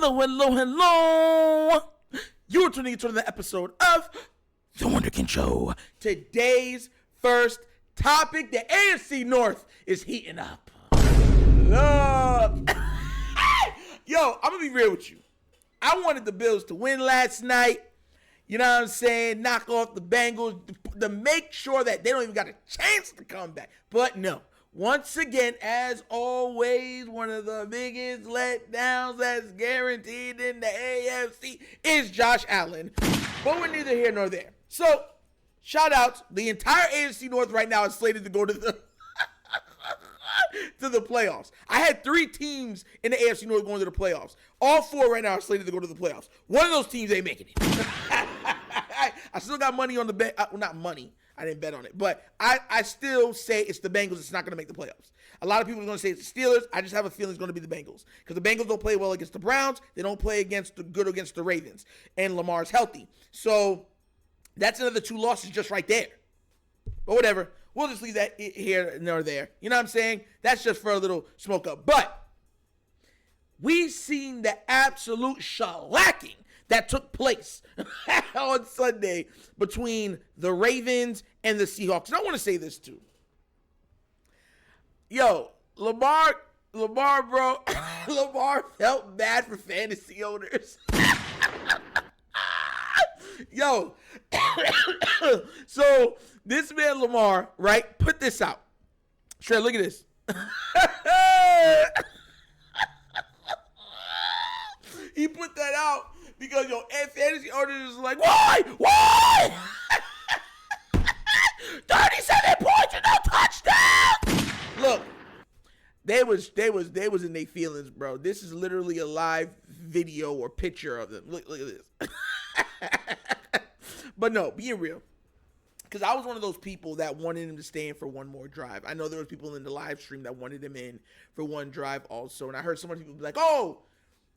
Hello. You're tuning into the episode of The Wunderkind Show. Today's first topic, the AFC North is heating up. Look. Yo, I'm going to be real with you. I wanted the Bills to win last night. You know what I'm saying? Knock off the Bengals to make sure that they don't even got a chance to come back. But no. Once again, as always, one of the biggest letdowns that's guaranteed in the AFC is Josh Allen. But we're neither here nor there. So, shout outs. The entire AFC North right now is slated to go to the to the playoffs. I had 3 teams in the AFC North going to the playoffs. All 4 right now are slated to go to the playoffs. One of those teams ain't making it. I still got money on the bet. Well, not money. I didn't bet on it. But I still say it's the Bengals. It's not going to make the playoffs. A lot of people are going to say it's the Steelers. I just have a feeling it's going to be the Bengals. Because the Bengals don't play well against the Browns. They don't play against the Ravens. And Lamar's healthy. So that's another 2 losses just right there. But whatever. We'll just leave that here nor there. You know what I'm saying? That's just for a little smoke up. But we've seen the absolute shellacking that took place on Sunday between the Ravens and the Seahawks. And I want to say this too. Yo, Lamar, bro, Lamar felt bad for fantasy owners. Yo, so this man Lamar, right, put this out. Sure, look at this. He put that out because, yo, fantasy owners is like, why? 37 points and no touchdown. Look, they was in their feelings, bro. This is literally a live video or picture of them. Look at this. But no, being real, because I was one of those people that wanted him to stay in for one more drive. I know there was people in the live stream that wanted him in for one drive also, and I heard some of people be like, oh,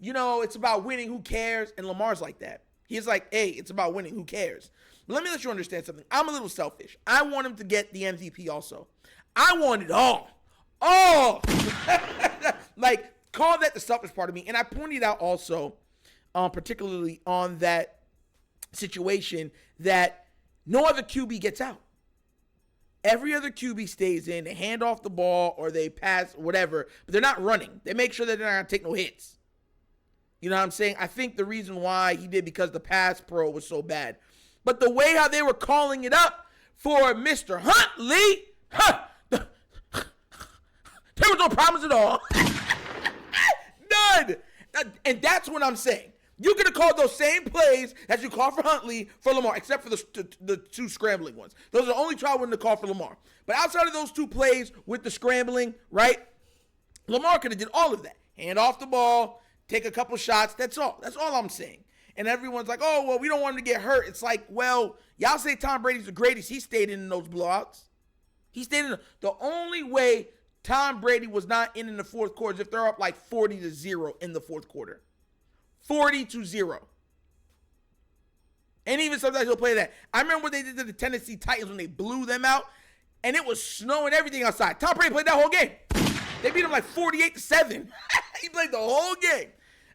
you know, it's about winning, who cares? And Lamar's like that. He's like, hey, it's about winning, who cares? But let me let you understand something. I'm a little selfish. I want him to get the MVP also. I want it all. All. Like, call that the selfish part of me. And I pointed out also, particularly on that situation, that no other QB gets out. Every other QB stays in. They hand off the ball or they pass, whatever, but they're not running. They make sure that they're not going to take no hits. You know what I'm saying? I think the reason why he did because the pass pro was so bad. But the way how they were calling it up for Mr. Huntley, there was no problems at all. None. And that's what I'm saying. You could have called those same plays as you called for Huntley for Lamar, except for the 2 scrambling ones. Those are the only 2 I wouldn't have called for Lamar. But outside of those 2 plays with the scrambling, right, Lamar could have did all of that. Hand off the ball, take a couple shots. That's all. That's all I'm saying. And everyone's like, oh, well, we don't want him to get hurt. It's like, well, y'all say Tom Brady's the greatest. He stayed in those blowouts. He stayed in the only way Tom Brady was not in the fourth quarter is if they're up like 40-0 in the fourth quarter. 40-0. And even sometimes he'll play that. I remember what they did to the Tennessee Titans when they blew them out, and it was snowing everything outside. Tom Brady played that whole game. They beat him like 48-7. He played the whole game.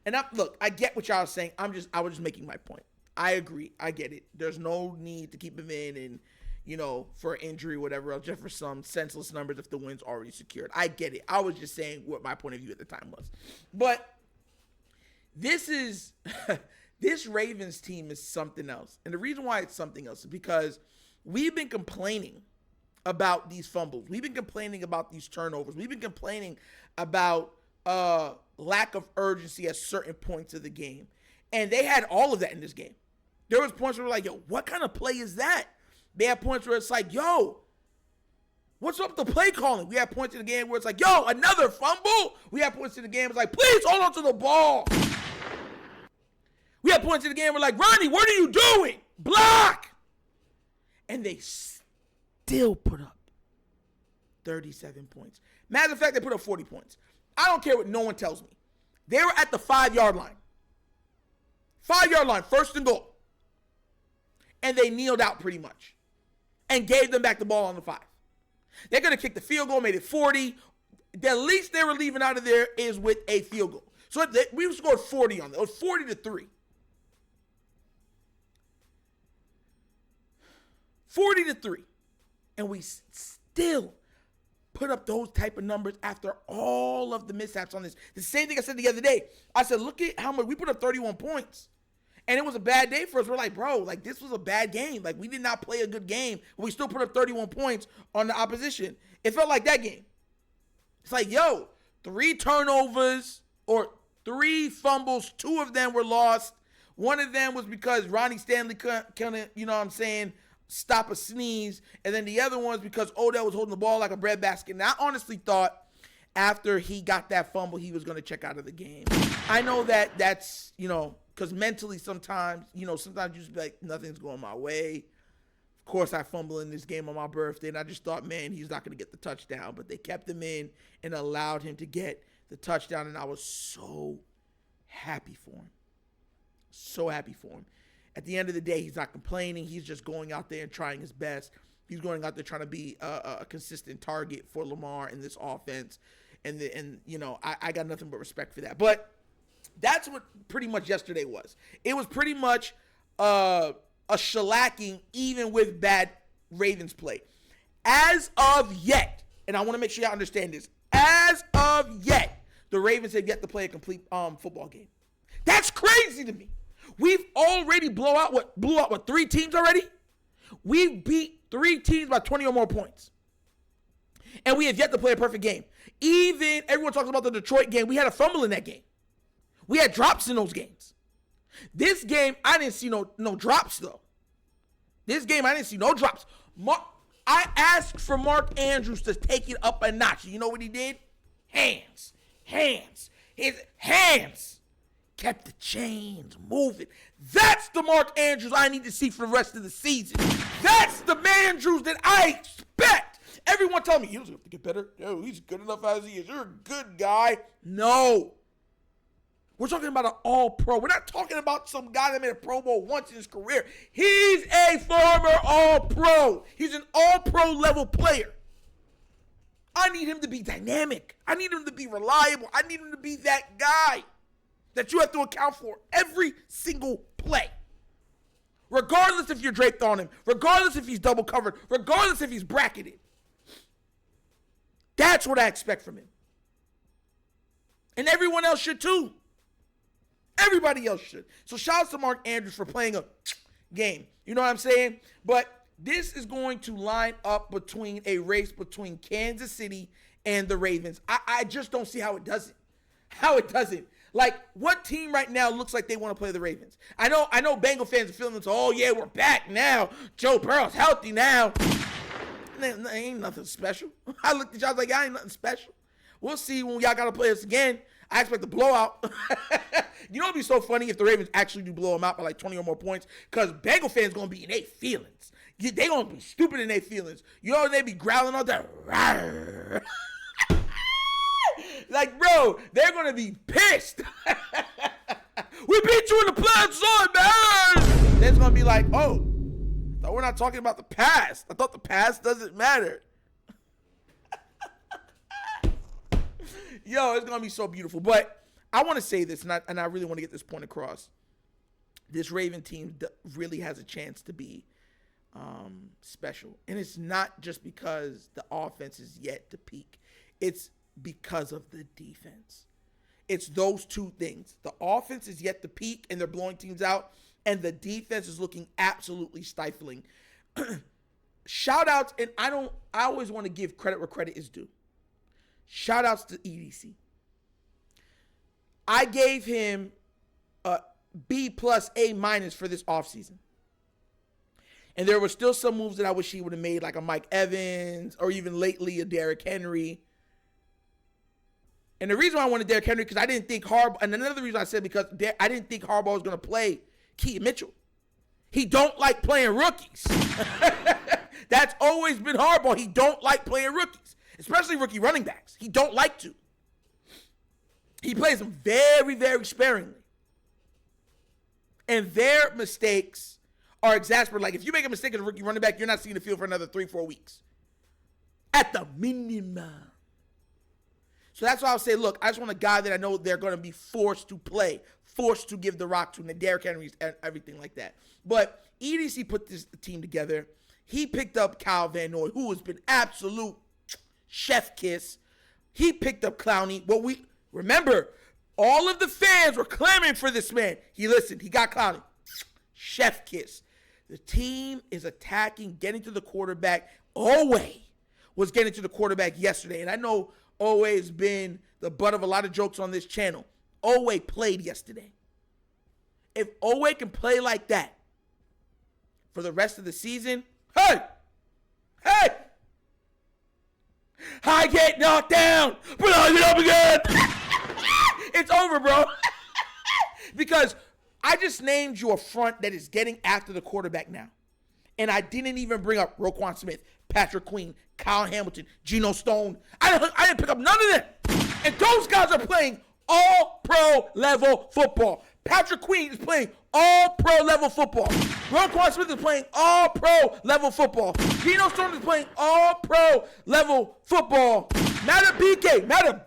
And look, I get what y'all are saying. I was just making my point. I agree. I get it. There's no need to keep him in and, you know, for injury, whatever else, just for some senseless numbers if the win's already secured. I get it. I was just saying what my point of view at the time was. But this Ravens team is something else. And the reason why it's something else is because we've been complaining about these fumbles. We've been complaining about these turnovers. We've been complaining about lack of urgency at certain points of the game. And they had all of that in this game. There was points where we're like, yo, what kind of play is that? They had points where it's like, yo, what's up with the play calling? We had points in the game where it's like, yo, another fumble. We had points in the game where it's like, please hold on to the ball. We had points in the game where like, Ronnie, what are you doing? Block. And they still put up 37 points. Matter of fact, they put up 40 points. I don't care what no one tells me. They were at the 5-yard line. 5-yard line, first and goal. And they kneeled out pretty much and gave them back the ball on the 5. They're going to kick the field goal, made it 40. The least they were leaving out of there is with a field goal. So we scored 40 on them. It was 40-3. 40-3. And we still put up those type of numbers after all of the mishaps on this. The same thing I said the other day. I said, look at how much we put up 31 points. And it was a bad day for us. We're like, bro, like this was a bad game. Like we did not play a good game, but we still put up 31 points on the opposition. It felt like that game. It's like, yo, 3 turnovers or 3 fumbles. 2 of them were lost. One of them was because Ronnie Stanley couldn't, you know what I'm saying, stop a sneeze. And then the other one was because Odell was holding the ball like a breadbasket. And I honestly thought after he got that fumble, he was going to check out of the game. I know that's, you know, because mentally sometimes, you know, sometimes you just be like, nothing's going my way. Of course, I fumbled in this game on my birthday, and I just thought, man, he's not going to get the touchdown. But they kept him in and allowed him to get the touchdown, and I was so happy for him. So happy for him. At the end of the day, he's not complaining. He's just going out there and trying his best. He's going out there trying to be a consistent target for Lamar in this offense. And you know, I got nothing but respect for that. But that's what pretty much yesterday was. It was pretty much a shellacking, even with bad Ravens play. As of yet, and I want to make sure y'all understand this, as of yet, the Ravens have yet to play a complete football game. That's crazy to me. We've already blew out 3 teams already? We've beat 3 teams by 20 or more points. And we have yet to play a perfect game. Even everyone talks about the Detroit game. We had a fumble in that game. We had drops in those games. This game, I didn't see no drops, though. This game, I didn't see no drops. I asked for Mark Andrews to take it up a notch. You know what he did? Hands. His hands kept the chains moving. That's the Mark Andrews I need to see for the rest of the season. That's the Andrews that I expect. Everyone tell me, he doesn't have to get better. Yo, he's good enough as he is. You're a good guy. No. We're talking about an all-pro. We're not talking about some guy that made a Pro Bowl once in his career. He's a former all-pro. He's an all-pro level player. I need him to be dynamic. I need him to be reliable. I need him to be that guy that you have to account for every single play. Regardless if you're draped on him, regardless if he's double covered, regardless if he's bracketed. That's what I expect from him. And everyone else should too. Everybody else should. So shout out to Mark Andrews for playing a game. You know what I'm saying? But this is going to line up between a race between Kansas City and the Ravens. I just don't see how it doesn't. How it doesn't. Like, what team right now looks like they want to play the Ravens? I know Bengal fans are feeling this, oh, yeah, we're back now. Joe Burrow's healthy now. Ain't nothing special. I looked at y'all like, I ain't nothing special. We'll see when y'all got to play us again. I expect a blowout. You know what would be so funny if the Ravens actually do blow them out by like 20 or more points? Because Bengal fans going to be in their feelings. They going to be stupid in their feelings. You know, they be growling all that. Like, bro, they're going to be pissed. We beat you in the playoff zone, man. They're going to be like, oh, I thought we're not talking about the past. I thought the past doesn't matter. Yo, it's going to be so beautiful. But I want to say this, and I really want to get this point across. This Raven team really has a chance to be special. And it's not just because the offense is yet to peak. It's because of the defense. It's those two things. The offense is yet to peak, and they're blowing teams out. And the defense is looking absolutely stifling. Shout outs, and I always want to give credit where credit is due. Shout outs to EDC. I gave him a B plus A minus for this offseason. And there were still some moves that I wish he would have made, like a Mike Evans, or even lately a Derrick Henry. And the reason why I wanted Derrick Henry, because I didn't think Harbaugh, and another reason I said because I didn't think Harbaugh was going to play Keaton Mitchell. He don't like playing rookies. That's always been Harbaugh. He don't like playing rookies, especially rookie running backs. He don't like to. He plays them very, very sparingly. And their mistakes are exasperating. Like, if you make a mistake as a rookie running back, you're not seeing the field for another 3-4 weeks. At the minimum. So that's why I'll say, look, I just want a guy that I know they're going to be forced to play, forced to give the rock to, and the Derrick Henrys and everything like that. But EDC put this team together. He picked up Kyle Van Noy, who has been absolute chef kiss. He picked up Clowney. Well, remember, all of the fans were clamoring for this man. He listened. He got Clowney. Chef kiss. The team is attacking, getting to the quarterback. Owe was getting to the quarterback yesterday. And I know Owe has been the butt of a lot of jokes on this channel. Owe played yesterday. If Owe can play like that for the rest of the season, hey, I get knocked down, but I get up again. It's over, bro. Because I just named you a front that is getting after the quarterback now. And I didn't even bring up Roquan Smith, Patrick Queen, Kyle Hamilton, Geno Stone. I didn't pick up none of them. And those guys are playing all-pro level football. Patrick Queen is playing all-pro level football. Roquan Smith is playing all-pro level football. Geno Stone is playing all-pro level football. Matter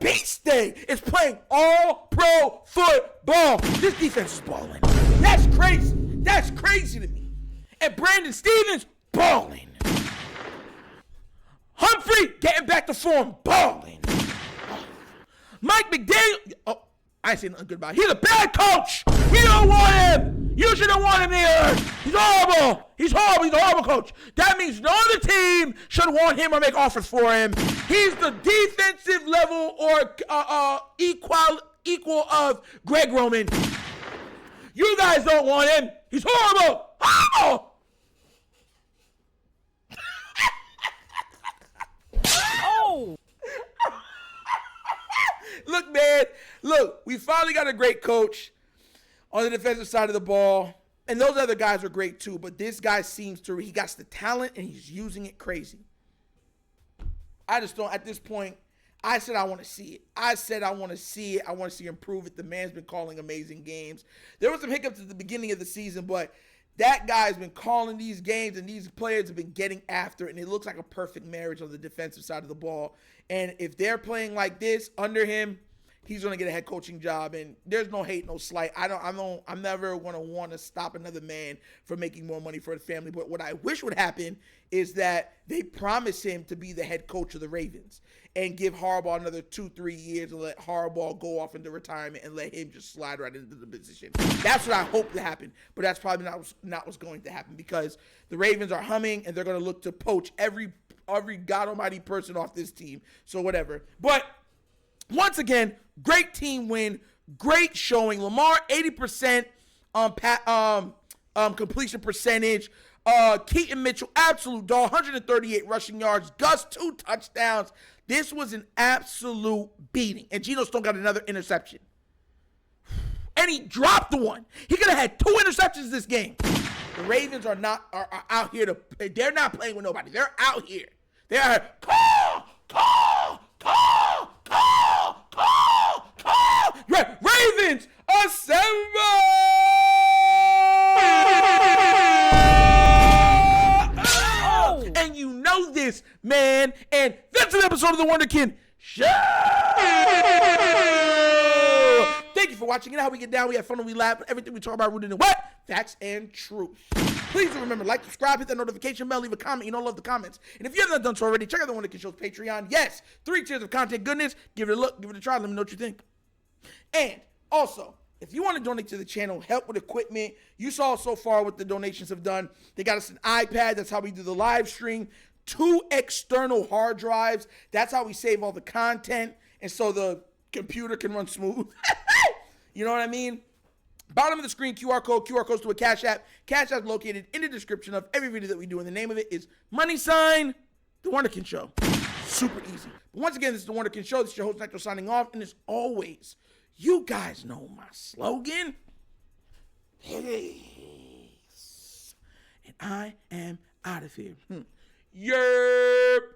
Beast Day is playing all-pro football. This defense is balling. That's crazy. That's crazy to me. And Brandon Stevens, balling. Humphrey, getting back to form, balling. Mike McDaniel, I ain't saying nothing good about him. He's a bad coach. We don't want him. You shouldn't want him here. He's horrible. He's horrible. He's a horrible coach. That means no other team should want him or make offers for him. He's the defensive level or equal of Greg Roman. You guys don't want him. He's horrible. Horrible. Oh. Look, man. Look, we finally got a great coach on the defensive side of the ball. And those other guys are great too. But this guy he got the talent and he's using it crazy. I just don't, at this point, I said I want to see it. I want to see him prove it. The man's been calling amazing games. There were some hiccups at the beginning of the season, but that guy's been calling these games and these players have been getting after it. And it looks like a perfect marriage on the defensive side of the ball. And if they're playing like this under him, he's going to get a head coaching job, and there's no hate, no slight. I'm never going to want to stop another man from making more money for the family. But what I wish would happen is that they promise him to be the head coach of the Ravens and give Harbaugh another 2-3 years and let Harbaugh go off into retirement and let him just slide right into the position. That's what I hope to happen, but that's probably not what's going to happen because the Ravens are humming and they're going to look to poach every God almighty person off this team. So whatever. But once again, great team win, great showing. Lamar 80% completion percentage. Keaton Mitchell, absolute dog, 138 rushing yards. Gus, 2 touchdowns. This was an absolute beating. And Geno Stone got another interception. And he dropped the one. He could have had 2 interceptions this game. The Ravens are out here they're not playing with nobody. They're out here. They're call. Ravens assemble! Oh. And you know this, man. And that's an episode of The Wunderkind Show. Thank you for watching. You know how we get down. We have fun and we laugh. But everything we talk about rooted in what? Facts and truth. Please do remember, like, subscribe, hit that notification bell, leave a comment. You know, love the comments. And if you haven't done so already, check out The Wunderkind Show's Patreon. Yes, 3 tiers of content goodness. Give it a look. Give it a try. Let me know what you think. And also, if you want to donate to the channel, help with equipment, you saw so far what the donations have done. They got us an iPad. That's how we do the live stream. 2 external hard drives. That's how we save all the content. And so the computer can run smooth. You know what I mean? Bottom of the screen, QR code. QR codes to a Cash App. Cash App is located in the description of every video that we do. And the name of it is $, The Wunderkind Show. Super easy. But once again, this is The Wunderkind Show. This is your host, Nitro, signing off. And as always, you guys know my slogan. Peace. And I am out of here. Yerp.